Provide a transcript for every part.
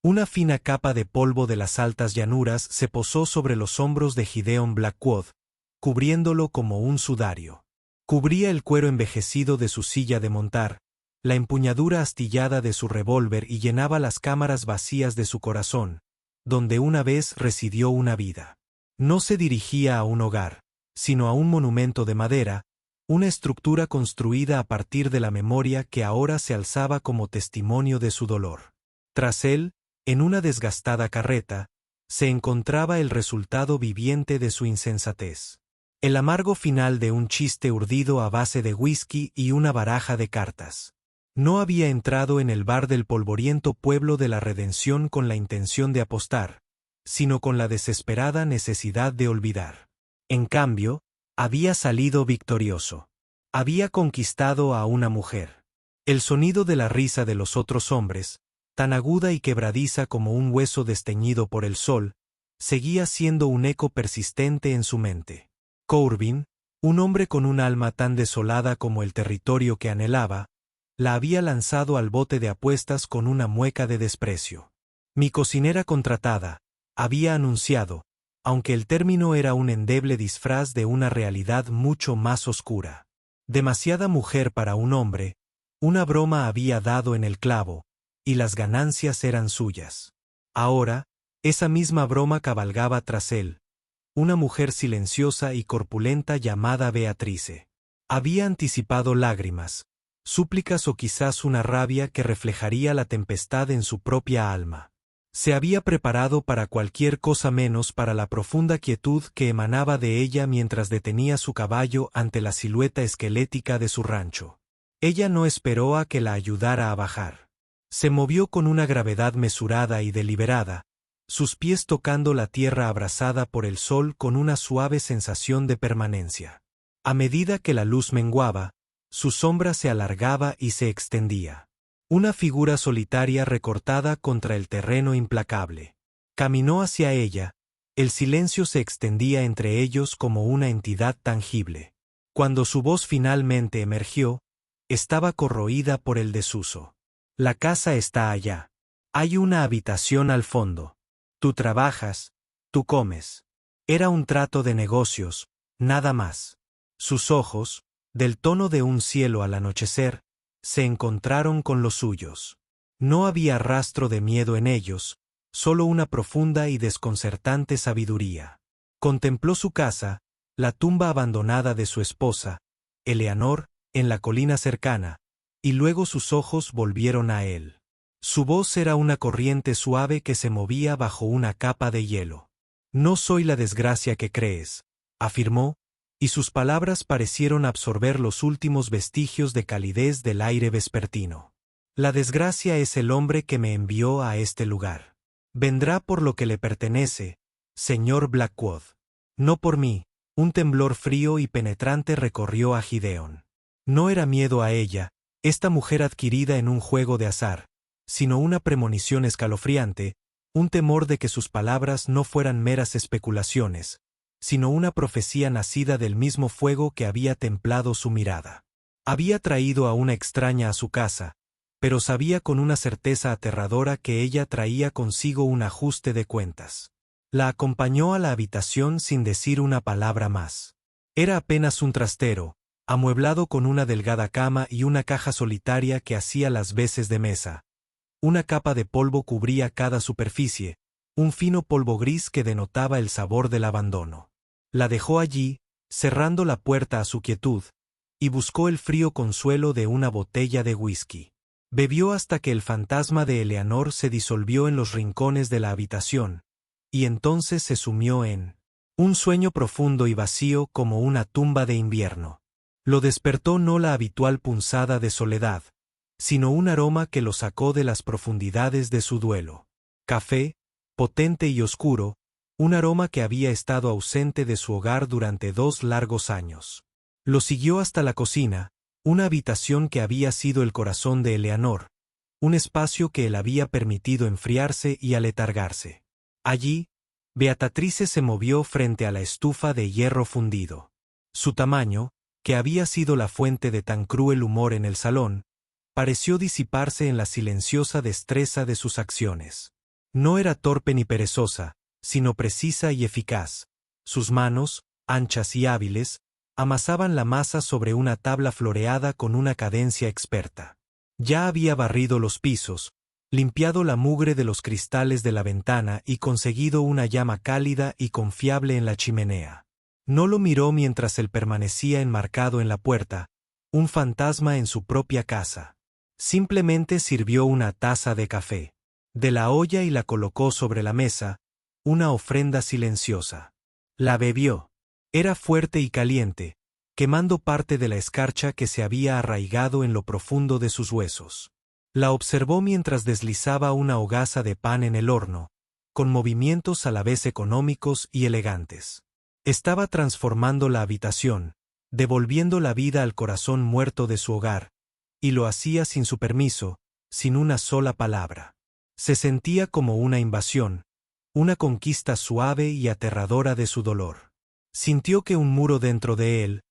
Una fina capa de polvo de las altas llanuras se posó sobre los hombros de Gideon Blackwood, cubriéndolo como un sudario. Cubría el cuero envejecido de su silla de montar, la empuñadura astillada de su revólver y llenaba las cámaras vacías de su corazón, donde una vez residió una vida. No se dirigía a un hogar, sino a un monumento de madera, una estructura construida a partir de la memoria que ahora se alzaba como testimonio de su dolor. Tras él, en una desgastada carreta, se encontraba el resultado viviente de su insensatez. El amargo final de un chiste urdido a base de whisky y una baraja de cartas. No había entrado en el bar del polvoriento pueblo de la Redención con la intención de apostar, sino con la desesperada necesidad de olvidar. En cambio, había salido victorioso. Había conquistado a una mujer. El sonido de la risa de los otros hombres, tan aguda y quebradiza como un hueso desteñido por el sol, seguía siendo un eco persistente en su mente. Corbin, un hombre con un alma tan desolada como el territorio que anhelaba, la había lanzado al bote de apuestas con una mueca de desprecio. Mi cocinera contratada, había anunciado, aunque el término era un endeble disfraz de una realidad mucho más oscura. Demasiada mujer para un hombre, una broma había dado en el clavo, y las ganancias eran suyas. Ahora, esa misma broma cabalgaba tras él, una mujer silenciosa y corpulenta llamada Beatrice. Había anticipado lágrimas, súplicas o quizás una rabia que reflejaría la tempestad en su propia alma. Se había preparado para cualquier cosa menos para la profunda quietud que emanaba de ella mientras detenía su caballo ante la silueta esquelética de su rancho. Ella no esperó a que la ayudara a bajar. Se movió con una gravedad mesurada y deliberada, sus pies tocando la tierra abrasada por el sol con una suave sensación de permanencia. A medida que la luz menguaba, su sombra se alargaba y se extendía. Una figura solitaria recortada contra el terreno implacable. Caminó hacia ella, el silencio se extendía entre ellos como una entidad tangible. Cuando su voz finalmente emergió, estaba corroída por el desuso. La casa está allá. Hay una habitación al fondo. Tú trabajas, tú comes. Era un trato de negocios, nada más. Sus ojos, del tono de un cielo al anochecer, se encontraron con los suyos. No había rastro de miedo en ellos, solo una profunda y desconcertante sabiduría. Contempló su casa, la tumba abandonada de su esposa, Eleanor, en la colina cercana, y luego sus ojos volvieron a él. Su voz era una corriente suave que se movía bajo una capa de hielo. No soy la desgracia que crees, afirmó, y sus palabras parecieron absorber los últimos vestigios de calidez del aire vespertino. La desgracia es el hombre que me envió a este lugar. Vendrá por lo que le pertenece, señor Blackwood. No por mí. Un temblor frío y penetrante recorrió a Gideon. No era miedo a ella, esta mujer adquirida en un juego de azar, sino una premonición escalofriante, un temor de que sus palabras no fueran meras especulaciones, sino una profecía nacida del mismo fuego que había templado su mirada. Había traído a una extraña a su casa, pero sabía con una certeza aterradora que ella traía consigo un ajuste de cuentas. La acompañó a la habitación sin decir una palabra más. Era apenas un trastero, amueblado con una delgada cama y una caja solitaria que hacía las veces de mesa. Una capa de polvo cubría cada superficie, un fino polvo gris que denotaba el sabor del abandono. La dejó allí, cerrando la puerta a su quietud, y buscó el frío consuelo de una botella de whisky. Bebió hasta que el fantasma de Eleanor se disolvió en los rincones de la habitación, y entonces se sumió en un sueño profundo y vacío como una tumba de invierno. Lo despertó no la habitual punzada de soledad, sino un aroma que lo sacó de las profundidades de su duelo. Café, potente y oscuro, un aroma que había estado ausente de su hogar durante 2 largos años. Lo siguió hasta la cocina, una habitación que había sido el corazón de Eleanor, un espacio que él había permitido enfriarse y aletargarse. Allí, Beatrice se movió frente a la estufa de hierro fundido. Su tamaño, que había sido la fuente de tan cruel humor en el salón, pareció disiparse en la silenciosa destreza de sus acciones. No era torpe ni perezosa, sino precisa y eficaz. Sus manos, anchas y hábiles, amasaban la masa sobre una tabla floreada con una cadencia experta. Ya había barrido los pisos, limpiado la mugre de los cristales de la ventana y conseguido una llama cálida y confiable en la chimenea. No lo miró mientras él permanecía enmarcado en la puerta, un fantasma en su propia casa. Simplemente sirvió una taza de café de la olla y la colocó sobre la mesa, una ofrenda silenciosa. La bebió. Era fuerte y caliente, quemando parte de la escarcha que se había arraigado en lo profundo de sus huesos. La observó mientras deslizaba una hogaza de pan en el horno, con movimientos a la vez económicos y elegantes. Estaba transformando la habitación, devolviendo la vida al corazón muerto de su hogar, y lo hacía sin su permiso, sin una sola palabra. Se sentía como una invasión, una conquista suave y aterradora de su dolor. Sintió que un muro dentro de él,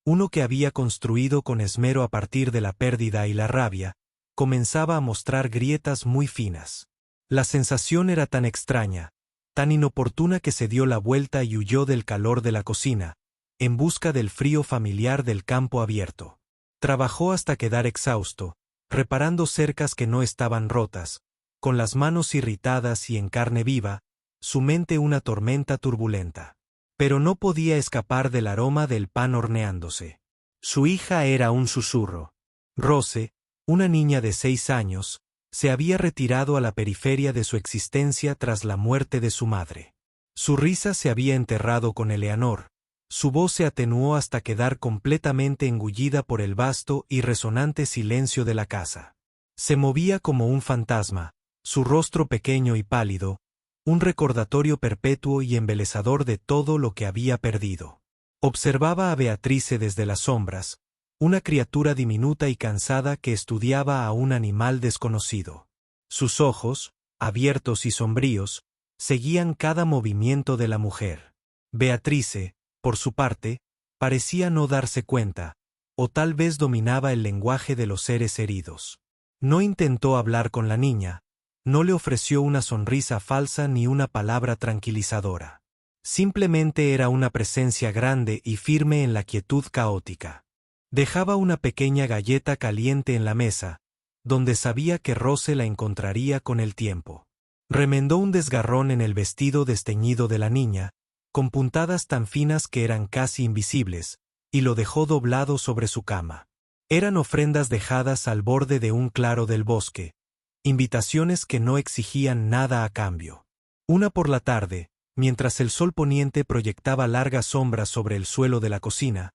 uno que había construido con esmero a partir de la pérdida y la rabia, comenzaba a mostrar grietas muy finas. La sensación era tan extraña, tan inoportuna que se dio la vuelta y huyó del calor de la cocina, en busca del frío familiar del campo abierto. Trabajó hasta quedar exhausto, reparando cercas que no estaban rotas, con las manos irritadas y en carne viva, su mente una tormenta turbulenta. Pero no podía escapar del aroma del pan horneándose. Su hija era un susurro. Rose, una niña de 6 años, se había retirado a la periferia de su existencia tras la muerte de su madre. Su risa se había enterrado con Eleanor, su voz se atenuó hasta quedar completamente engullida por el vasto y resonante silencio de la casa. Se movía como un fantasma, su rostro pequeño y pálido, un recordatorio perpetuo y embelezador de todo lo que había perdido. Observaba a Beatrice desde las sombras, una criatura diminuta y cansada que estudiaba a un animal desconocido. Sus ojos, abiertos y sombríos, seguían cada movimiento de la mujer. Beatrice, por su parte, parecía no darse cuenta, o tal vez dominaba el lenguaje de los seres heridos. No intentó hablar con la niña, no le ofreció una sonrisa falsa ni una palabra tranquilizadora. Simplemente era una presencia grande y firme en la quietud caótica. Dejaba una pequeña galleta caliente en la mesa, donde sabía que Rose la encontraría con el tiempo. Remendó un desgarrón en el vestido desteñido de la niña, con puntadas tan finas que eran casi invisibles, y lo dejó doblado sobre su cama. Eran ofrendas dejadas al borde de un claro del bosque, invitaciones que no exigían nada a cambio. Una por la tarde, mientras el sol poniente proyectaba largas sombras sobre el suelo de la cocina,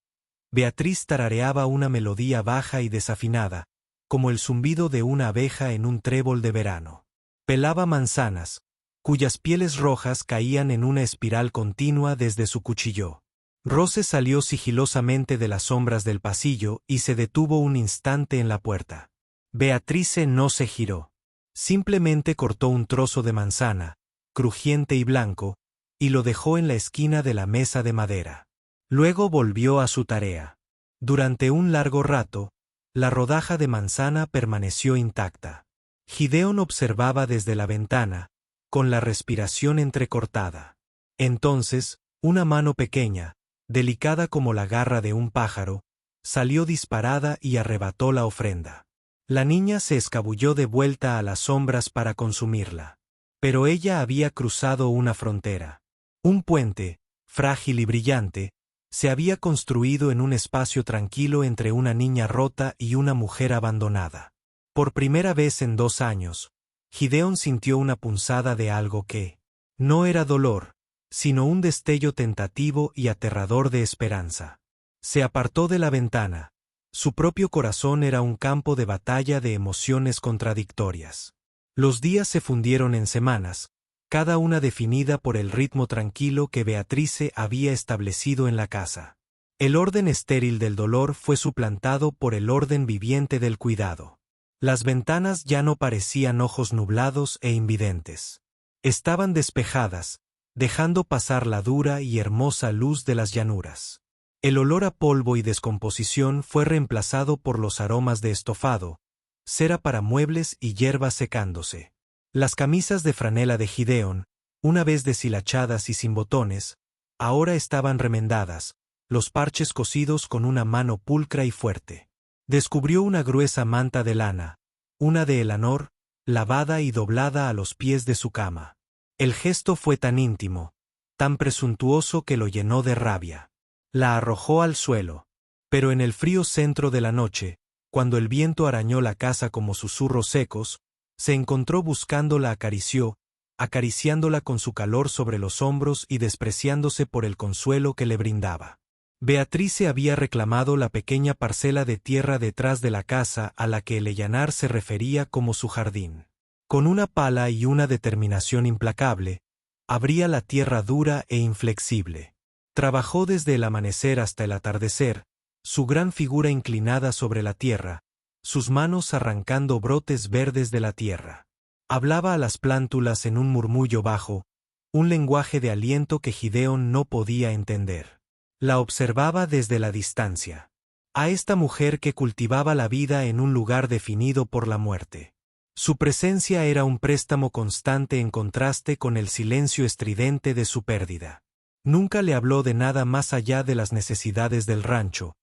Beatriz tarareaba una melodía baja y desafinada, como el zumbido de una abeja en un trébol de verano. Pelaba manzanas, cuyas pieles rojas caían en una espiral continua desde su cuchillo. Rose salió sigilosamente de las sombras del pasillo y se detuvo un instante en la puerta. Beatrice no se giró. Simplemente cortó un trozo de manzana, crujiente y blanco, y lo dejó en la esquina de la mesa de madera. Luego volvió a su tarea. Durante un largo rato, la rodaja de manzana permaneció intacta. Gideon observaba desde la ventana, con la respiración entrecortada. Entonces, una mano pequeña, delicada como la garra de un pájaro, salió disparada y arrebató la ofrenda. La niña se escabulló de vuelta a las sombras para consumirla. Pero ella había cruzado una frontera. Un puente, frágil y brillante, se había construido en un espacio tranquilo entre una niña rota y una mujer abandonada. Por primera vez en 2 años, Gideon sintió una punzada de algo que no era dolor, sino un destello tentativo y aterrador de esperanza. Se apartó de la ventana. Su propio corazón era un campo de batalla de emociones contradictorias. Los días se fundieron en semanas, cada una definida por el ritmo tranquilo que Beatrice había establecido en la casa. El orden estéril del dolor fue suplantado por el orden viviente del cuidado. Las ventanas ya no parecían ojos nublados e invidentes. Estaban despejadas, dejando pasar la dura y hermosa luz de las llanuras. El olor a polvo y descomposición fue reemplazado por los aromas de estofado, cera para muebles y hierbas secándose. Las camisas de franela de Gideon, una vez deshilachadas y sin botones, ahora estaban remendadas, los parches cosidos con una mano pulcra y fuerte. Descubrió una gruesa manta de lana, una de Elanor, lavada y doblada a los pies de su cama. El gesto fue tan íntimo, tan presuntuoso que lo llenó de rabia. La arrojó al suelo. Pero en el frío centro de la noche, cuando el viento arañó la casa como susurros secos, se encontró buscándola, acariciándola con su calor sobre los hombros y despreciándose por el consuelo que le brindaba. Beatrice había reclamado la pequeña parcela de tierra detrás de la casa a la que Eleanor se refería como su jardín. Con una pala y una determinación implacable, abría la tierra dura e inflexible. Trabajó desde el amanecer hasta el atardecer, su gran figura inclinada sobre la tierra, sus manos arrancando brotes verdes de la tierra. Hablaba a las plántulas en un murmullo bajo, un lenguaje de aliento que Gideon no podía entender. La observaba desde la distancia. A esta mujer que cultivaba la vida en un lugar definido por la muerte. Su presencia era un préstamo constante en contraste con el silencio estridente de su pérdida. Nunca le habló de nada más allá de las necesidades del rancho,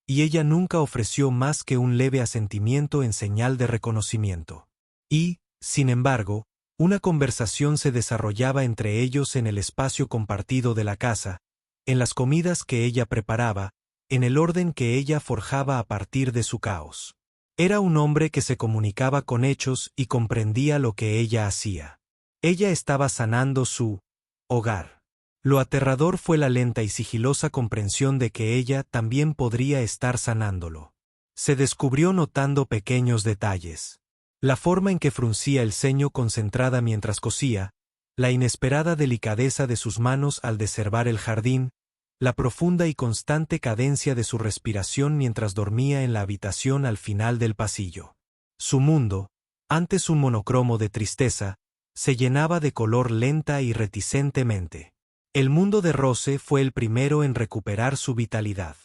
y ella nunca ofreció más que un leve asentimiento en señal de reconocimiento. Y, sin embargo, una conversación se desarrollaba entre ellos en el espacio compartido de la casa, en las comidas que ella preparaba, en el orden que ella forjaba a partir de su caos. Era un hombre que se comunicaba con hechos y comprendía lo que ella hacía. Ella estaba sanando su hogar. Lo aterrador fue la lenta y sigilosa comprensión de que ella también podría estar sanándolo. Se descubrió notando pequeños detalles. La forma en que fruncía el ceño concentrada mientras cosía, la inesperada delicadeza de sus manos al desherbar el jardín, la profunda y constante cadencia de su respiración mientras dormía en la habitación al final del pasillo. Su mundo, antes un monocromo de tristeza, se llenaba de color lenta y reticentemente. El mundo de Rose fue el primero en recuperar su vitalidad.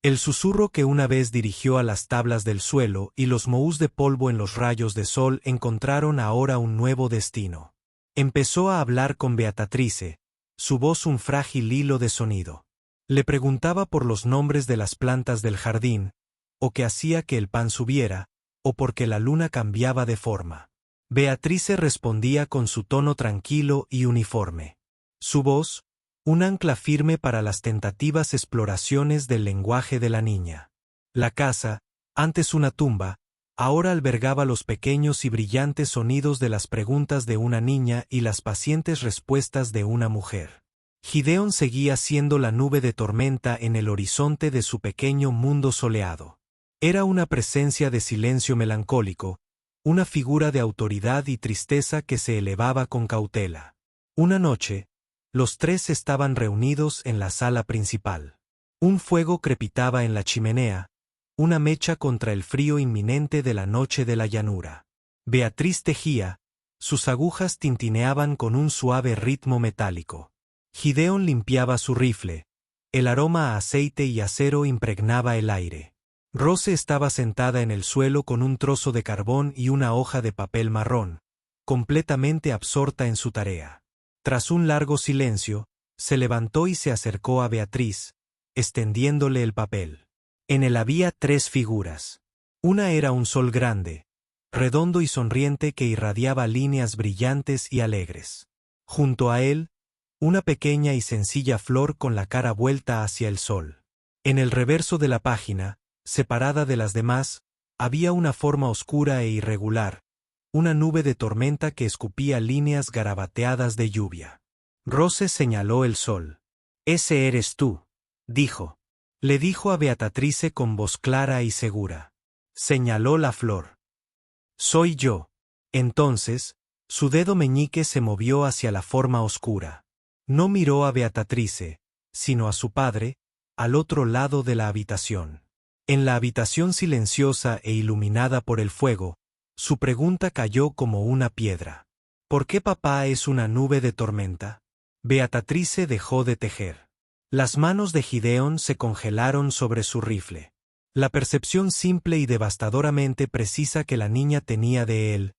El susurro que una vez dirigió a las tablas del suelo y los mohús de polvo en los rayos de sol encontraron ahora un nuevo destino. Empezó a hablar con Beatrice, su voz un frágil hilo de sonido. Le preguntaba por los nombres de las plantas del jardín, o qué hacía que el pan subiera, o porque la luna cambiaba de forma. Beatrice respondía con su tono tranquilo y uniforme. Su voz, un ancla firme para las tentativas exploraciones del lenguaje de la niña. La casa, antes una tumba, ahora albergaba los pequeños y brillantes sonidos de las preguntas de una niña y las pacientes respuestas de una mujer. Gideon seguía siendo la nube de tormenta en el horizonte de su pequeño mundo soleado. Era una presencia de silencio melancólico, una figura de autoridad y tristeza que se elevaba con cautela. Una noche, los tres estaban reunidos en la sala principal. Un fuego crepitaba en la chimenea, una mecha contra el frío inminente de la noche de la llanura. Beatriz tejía, sus agujas tintineaban con un suave ritmo metálico. Gideon limpiaba su rifle, el aroma a aceite y acero impregnaba el aire. Rose estaba sentada en el suelo con un trozo de carbón y una hoja de papel marrón, completamente absorta en su tarea. Tras un largo silencio, se levantó y se acercó a Beatriz, extendiéndole el papel. En él había 3 figuras. Una era un sol grande, redondo y sonriente que irradiaba líneas brillantes y alegres. Junto a él, una pequeña y sencilla flor con la cara vuelta hacia el sol. En el reverso de la página, separada de las demás, había una forma oscura e irregular, una nube de tormenta que escupía líneas garabateadas de lluvia. Rose señaló el sol. «Ese eres tú», dijo. Le dijo a Beatrice con voz clara y segura. Señaló la flor. «Soy yo». Entonces, su dedo meñique se movió hacia la forma oscura. No miró a Beatrice, sino a su padre, al otro lado de la habitación. En la habitación silenciosa e iluminada por el fuego, su pregunta cayó como una piedra. ¿Por qué papá es una nube de tormenta? Beatrice dejó de tejer. Las manos de Gideon se congelaron sobre su rifle. La percepción simple y devastadoramente precisa que la niña tenía de él,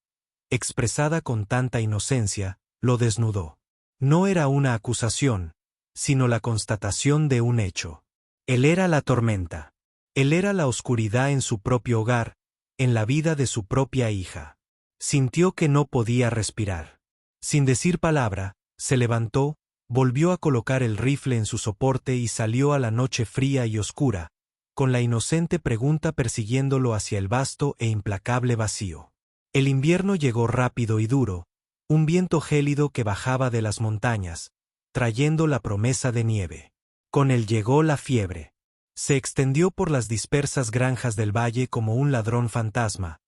expresada con tanta inocencia, lo desnudó. No era una acusación, sino la constatación de un hecho. Él era la tormenta. Él era la oscuridad en su propio hogar, en la vida de su propia hija. Sintió que no podía respirar. Sin decir palabra, se levantó, volvió a colocar el rifle en su soporte y salió a la noche fría y oscura, con la inocente pregunta persiguiéndolo hacia el vasto e implacable vacío. El invierno llegó rápido y duro, un viento gélido que bajaba de las montañas, trayendo la promesa de nieve. Con él llegó la fiebre. Se extendió por las dispersas granjas del valle como un ladrón fantasma,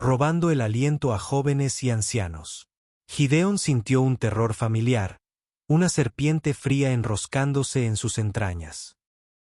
robando el aliento a jóvenes y ancianos. Gideón sintió un terror familiar, una serpiente fría enroscándose en sus entrañas.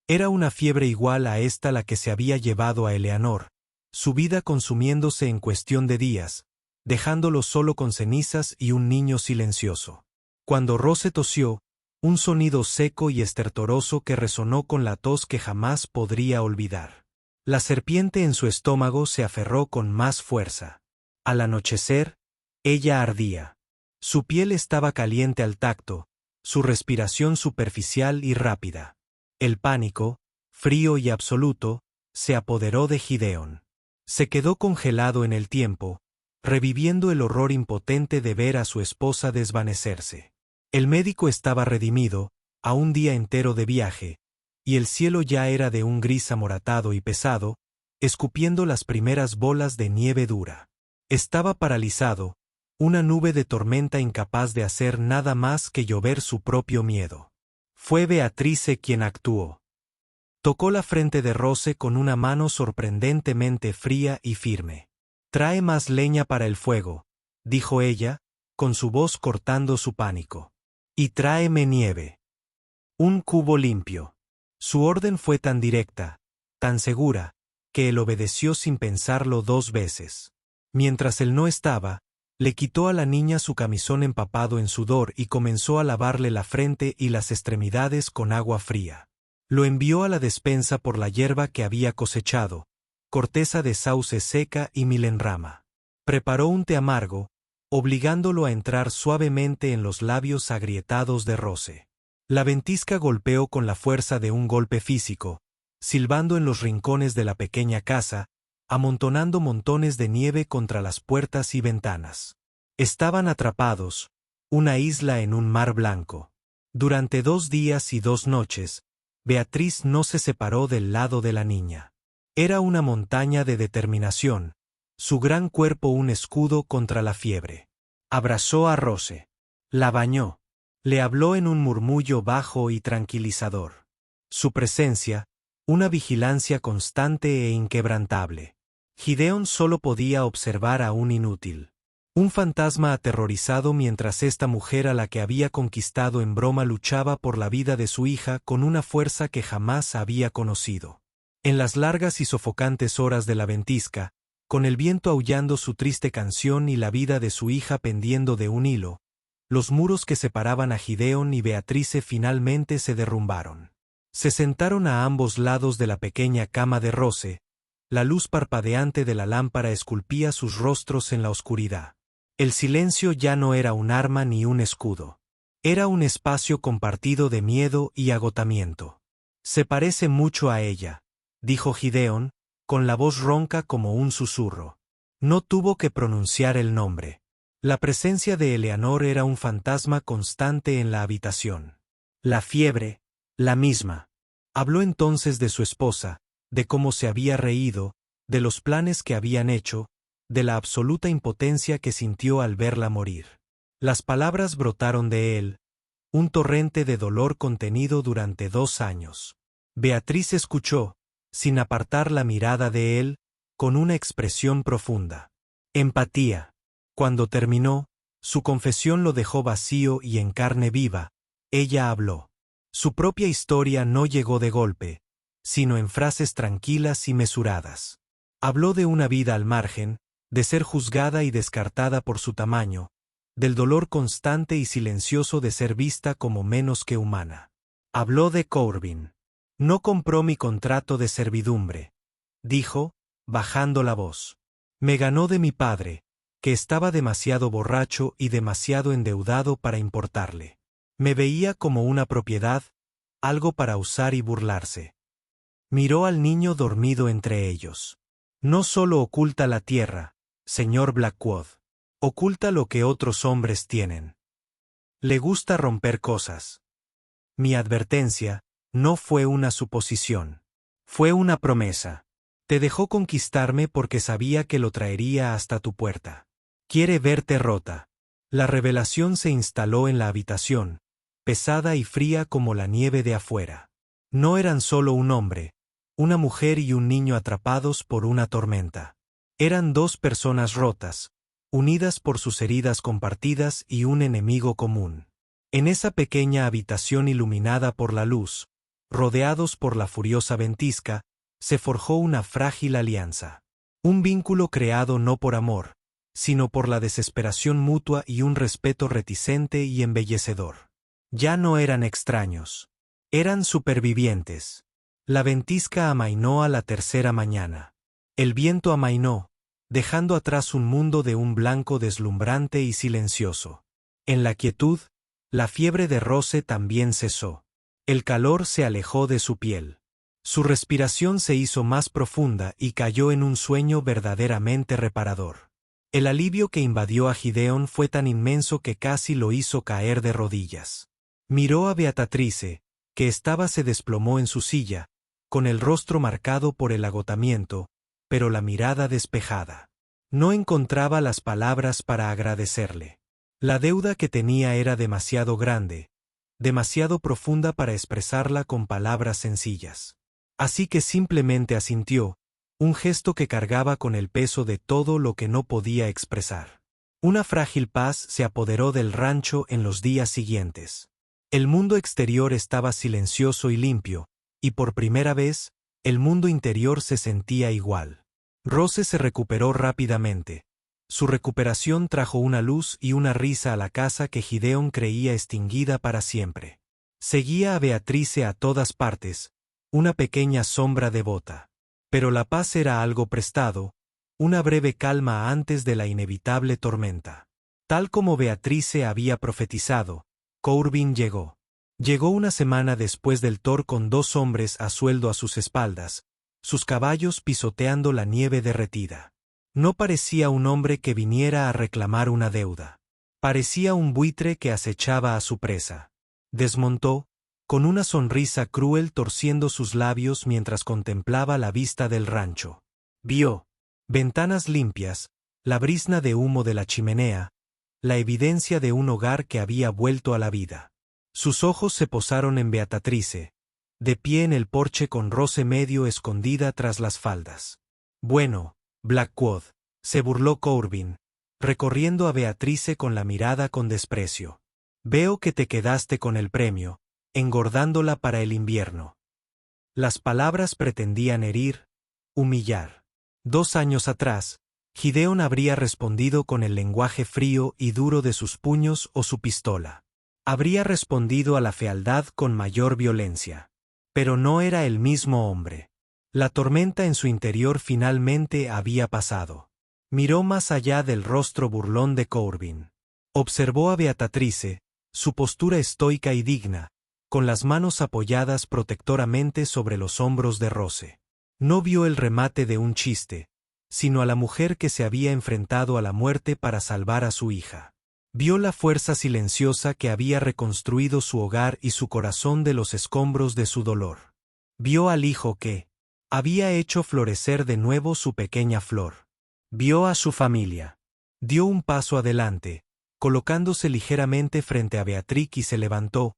Era una fiebre igual a esta la que se había llevado a Eleanor, su vida consumiéndose en cuestión de días, dejándolo solo con cenizas y un niño silencioso. Cuando Rose tosió, un sonido seco y estertoroso que resonó con la tos que jamás podría olvidar. La serpiente en su estómago se aferró con más fuerza. Al anochecer, ella ardía. Su piel estaba caliente al tacto, su respiración superficial y rápida. El pánico, frío y absoluto, se apoderó de Gideón. Se quedó congelado en el tiempo, reviviendo el horror impotente de ver a su esposa desvanecerse. El médico estaba redimido, a un día entero de viaje, y el cielo ya era de un gris amoratado y pesado, escupiendo las primeras bolas de nieve dura. Estaba paralizado, una nube de tormenta incapaz de hacer nada más que llover su propio miedo. Fue Beatrice quien actuó. Tocó la frente de Rose con una mano sorprendentemente fría y firme. «Trae más leña para el fuego», dijo ella, con su voz cortando su pánico. «Y tráeme nieve. Un cubo limpio». Su orden fue tan directa, tan segura, que él obedeció sin pensarlo 2 veces. Mientras él no estaba, le quitó a la niña su camisón empapado en sudor y comenzó a lavarle la frente y las extremidades con agua fría. Lo envió a la despensa por la hierba que había cosechado, corteza de sauce seca y milenrama. Preparó un té amargo, obligándolo a entrar suavemente en los labios agrietados de Rose. La ventisca golpeó con la fuerza de un golpe físico, silbando en los rincones de la pequeña casa, amontonando montones de nieve contra las puertas y ventanas. Estaban atrapados, una isla en un mar blanco. Durante 2 días y 2 noches, Beatriz no se separó del lado de la niña. Era una montaña de determinación, su gran cuerpo un escudo contra la fiebre. Abrazó a Rose. La bañó. Le habló en un murmullo bajo y tranquilizador. Su presencia, una vigilancia constante e inquebrantable. Gideón solo podía observar a un inútil. Un fantasma aterrorizado mientras esta mujer a la que había conquistado en broma luchaba por la vida de su hija con una fuerza que jamás había conocido. En las largas y sofocantes horas de la ventisca, con el viento aullando su triste canción y la vida de su hija pendiendo de un hilo, los muros que separaban a Gideón y Beatrice finalmente se derrumbaron. Se sentaron a ambos lados de la pequeña cama de Rose, la luz parpadeante de la lámpara esculpía sus rostros en la oscuridad. El silencio ya no era un arma ni un escudo. Era un espacio compartido de miedo y agotamiento. «Se parece mucho a ella», dijo Gideón, con la voz ronca como un susurro. No tuvo que pronunciar el nombre. La presencia de Eleanor era un fantasma constante en la habitación. La fiebre, la misma. Habló entonces de su esposa, de cómo se había reído, de los planes que habían hecho, de la absoluta impotencia que sintió al verla morir. Las palabras brotaron de él, un torrente de dolor contenido durante 2 años. Beatriz escuchó, sin apartar la mirada de él, con una expresión profunda. Empatía. Cuando terminó, su confesión lo dejó vacío y en carne viva, ella habló. Su propia historia no llegó de golpe, sino en frases tranquilas y mesuradas. Habló de una vida al margen, de ser juzgada y descartada por su tamaño, del dolor constante y silencioso de ser vista como menos que humana. Habló de Corbin. No compró mi contrato de servidumbre, dijo, bajando la voz. Me ganó de mi padre, que estaba demasiado borracho y demasiado endeudado para importarle. Me veía como una propiedad, algo para usar y burlarse. Miró al niño dormido entre ellos. No solo oculta la tierra, señor Blackwood. Oculta lo que otros hombres tienen. Le gusta romper cosas. Mi advertencia no fue una suposición. Fue una promesa. Te dejó conquistarme porque sabía que lo traería hasta tu puerta. Quiere verte rota. La revelación se instaló en la habitación, pesada y fría como la nieve de afuera. No eran solo un hombre, una mujer y un niño atrapados por una tormenta. Eran dos personas rotas, unidas por sus heridas compartidas y un enemigo común. En esa pequeña habitación iluminada por la luz, rodeados por la furiosa ventisca, se forjó una frágil alianza. Un vínculo creado no por amor, sino por la desesperación mutua y un respeto reticente y embellecedor. Ya no eran extraños. Eran supervivientes. La ventisca amainó a la tercera mañana. El viento amainó, dejando atrás un mundo de un blanco deslumbrante y silencioso. En la quietud, la fiebre de Rose también cesó. El calor se alejó de su piel. Su respiración se hizo más profunda y cayó en un sueño verdaderamente reparador. El alivio que invadió a Gideon fue tan inmenso que casi lo hizo caer de rodillas. Miró a Beatatrice, que se desplomó en su silla, con el rostro marcado por el agotamiento, pero la mirada despejada. No encontraba las palabras para agradecerle. La deuda que tenía era demasiado grande, demasiado profunda para expresarla con palabras sencillas. Así que simplemente asintió, un gesto que cargaba con el peso de todo lo que no podía expresar. Una frágil paz se apoderó del rancho en los días siguientes. El mundo exterior estaba silencioso y limpio, y por primera vez, el mundo interior se sentía igual. Rose se recuperó rápidamente. Su recuperación trajo una luz y una risa a la casa que Gideon creía extinguida para siempre. Seguía a Beatrice a todas partes, una pequeña sombra devota. Pero la paz era algo prestado, una breve calma antes de la inevitable tormenta. Tal como Beatrice había profetizado, Corbin llegó. Llegó una semana después del Thor con 2 hombres a sueldo a sus espaldas, sus caballos pisoteando la nieve derretida. No parecía un hombre que viniera a reclamar una deuda. Parecía un buitre que acechaba a su presa. Desmontó, con una sonrisa cruel torciendo sus labios mientras contemplaba la vista del rancho. Vio ventanas limpias, la brizna de humo de la chimenea, la evidencia de un hogar que había vuelto a la vida. Sus ojos se posaron en Beatatrice, de pie en el porche con Rose medio escondida tras las faldas. Bueno, Blackwood, se burló Corbin, recorriendo a Beatrice con la mirada con desprecio. Veo que te quedaste con el premio, engordándola para el invierno. Las palabras pretendían herir, humillar. 2 años atrás, Gideon habría respondido con el lenguaje frío y duro de sus puños o su pistola. Habría respondido a la fealdad con mayor violencia. Pero no era el mismo hombre. La tormenta en su interior finalmente había pasado. Miró más allá del rostro burlón de Corbin. Observó a Beatatrice, su postura estoica y digna, con las manos apoyadas protectoramente sobre los hombros de Rose. No vio el remate de un chiste, sino a la mujer que se había enfrentado a la muerte para salvar a su hija. Vio la fuerza silenciosa que había reconstruido su hogar y su corazón de los escombros de su dolor. Vio al hijo que había hecho florecer de nuevo su pequeña flor. Vio a su familia. Dio un paso adelante, colocándose ligeramente frente a Beatrix y se levantó,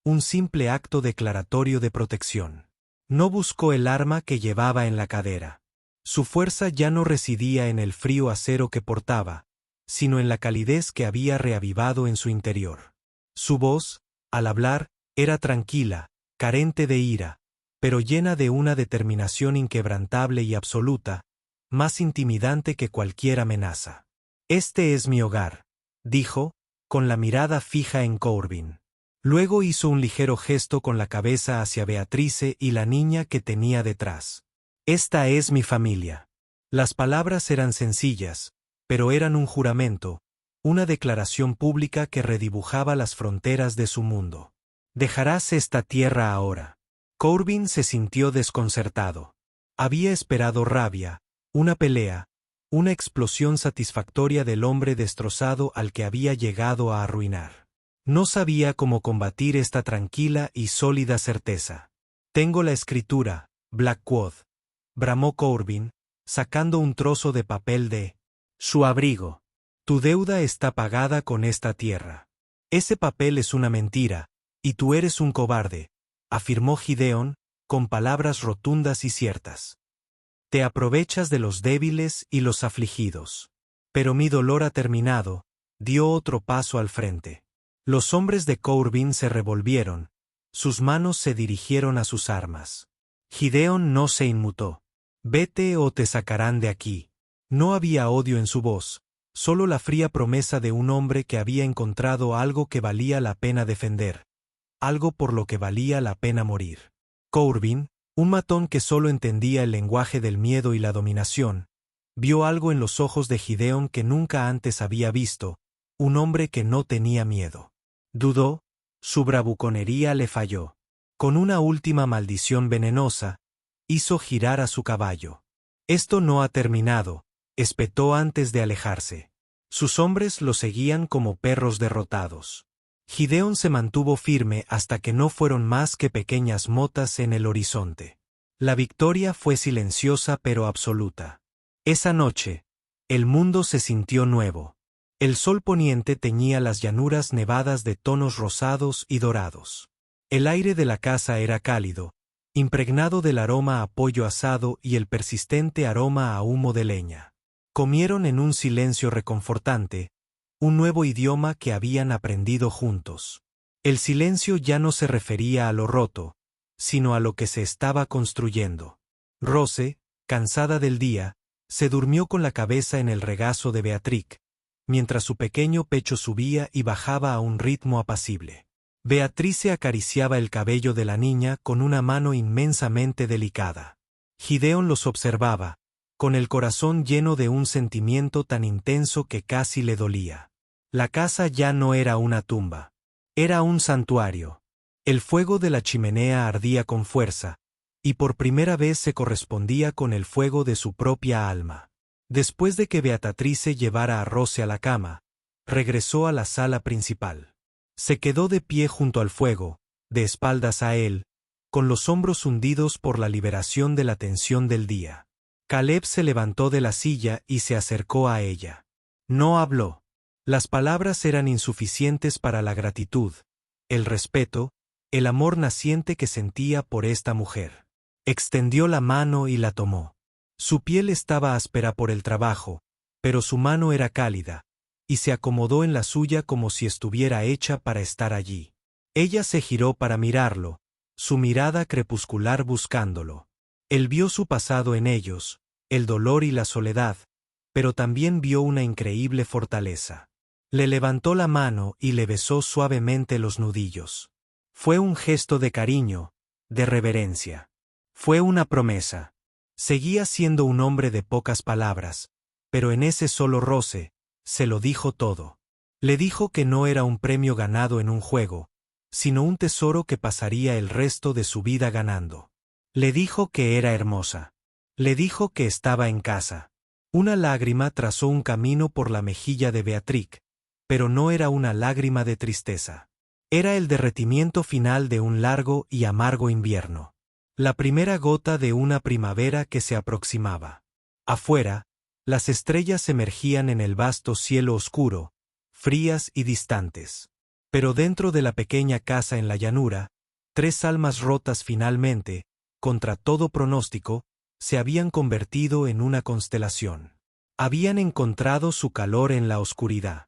un simple acto declaratorio de protección. No buscó el arma que llevaba en la cadera. Su fuerza ya no residía en el frío acero que portaba, sino en la calidez que había reavivado en su interior. Su voz, al hablar, era tranquila, carente de ira, pero llena de una determinación inquebrantable y absoluta, más intimidante que cualquier amenaza. Este es mi hogar, dijo, con la mirada fija en Corbin. Luego hizo un ligero gesto con la cabeza hacia Beatrice y la niña que tenía detrás. Esta es mi familia. Las palabras eran sencillas, pero eran un juramento, una declaración pública que redibujaba las fronteras de su mundo. «Dejarás esta tierra ahora». Corbin se sintió desconcertado. Había esperado rabia, una pelea, una explosión satisfactoria del hombre destrozado al que había llegado a arruinar. No sabía cómo combatir esta tranquila y sólida certeza. «Tengo la escritura, Blackwood», bramó Corbin, sacando un trozo de papel de su abrigo. «Tu deuda está pagada con esta tierra. Ese papel es una mentira, y tú eres un cobarde», afirmó Gideon, con palabras rotundas y ciertas. «Te aprovechas de los débiles y los afligidos. Pero mi dolor ha terminado», dio otro paso al frente. Los hombres de Corbin se revolvieron, sus manos se dirigieron a sus armas. Gideon no se inmutó. «Vete o te sacarán de aquí». No había odio en su voz, solo la fría promesa de un hombre que había encontrado algo que valía la pena defender, algo por lo que valía la pena morir. Corbin, un matón que solo entendía el lenguaje del miedo y la dominación, vio algo en los ojos de Gideon que nunca antes había visto, un hombre que no tenía miedo. Dudó, su bravuconería le falló. Con una última maldición venenosa, hizo girar a su caballo. «Esto no ha terminado», espetó antes de alejarse. Sus hombres lo seguían como perros derrotados. Gideon se mantuvo firme hasta que no fueron más que pequeñas motas en el horizonte. La victoria fue silenciosa pero absoluta. Esa noche, el mundo se sintió nuevo. El sol poniente teñía las llanuras nevadas de tonos rosados y dorados. El aire de la casa era cálido, impregnado del aroma a pollo asado y el persistente aroma a humo de leña. Comieron en un silencio reconfortante, un nuevo idioma que habían aprendido juntos. El silencio ya no se refería a lo roto, sino a lo que se estaba construyendo. Rose, cansada del día, se durmió con la cabeza en el regazo de Beatrix, mientras su pequeño pecho subía y bajaba a un ritmo apacible. Beatrice acariciaba el cabello de la niña con una mano inmensamente delicada. Gideon los observaba, con el corazón lleno de un sentimiento tan intenso que casi le dolía. La casa ya no era una tumba. Era un santuario. El fuego de la chimenea ardía con fuerza, y por primera vez se correspondía con el fuego de su propia alma. Después de que Beatrice llevara a Rose a la cama, regresó a la sala principal. Se quedó de pie junto al fuego, de espaldas a él, con los hombros hundidos por la liberación de la tensión del día. Caleb se levantó de la silla y se acercó a ella. No habló. Las palabras eran insuficientes para la gratitud, el respeto, el amor naciente que sentía por esta mujer. Extendió la mano y la tomó. Su piel estaba áspera por el trabajo, pero su mano era cálida, y se acomodó en la suya como si estuviera hecha para estar allí. Ella se giró para mirarlo, su mirada crepuscular buscándolo. Él vio su pasado en ellos, el dolor y la soledad, pero también vio una increíble fortaleza. Le levantó la mano y le besó suavemente los nudillos. Fue un gesto de cariño, de reverencia. Fue una promesa. Seguía siendo un hombre de pocas palabras, pero en ese solo roce, se lo dijo todo. Le dijo que no era un premio ganado en un juego, sino un tesoro que pasaría el resto de su vida ganando. Le dijo que era hermosa. Le dijo que estaba en casa. Una lágrima trazó un camino por la mejilla de Beatrix, pero no era una lágrima de tristeza. Era el derretimiento final de un largo y amargo invierno. La primera gota de una primavera que se aproximaba. Afuera, las estrellas emergían en el vasto cielo oscuro, frías y distantes. Pero dentro de la pequeña casa en la llanura, tres almas rotas finalmente, contra todo pronóstico, se habían convertido en una constelación. Habían encontrado su calor en la oscuridad.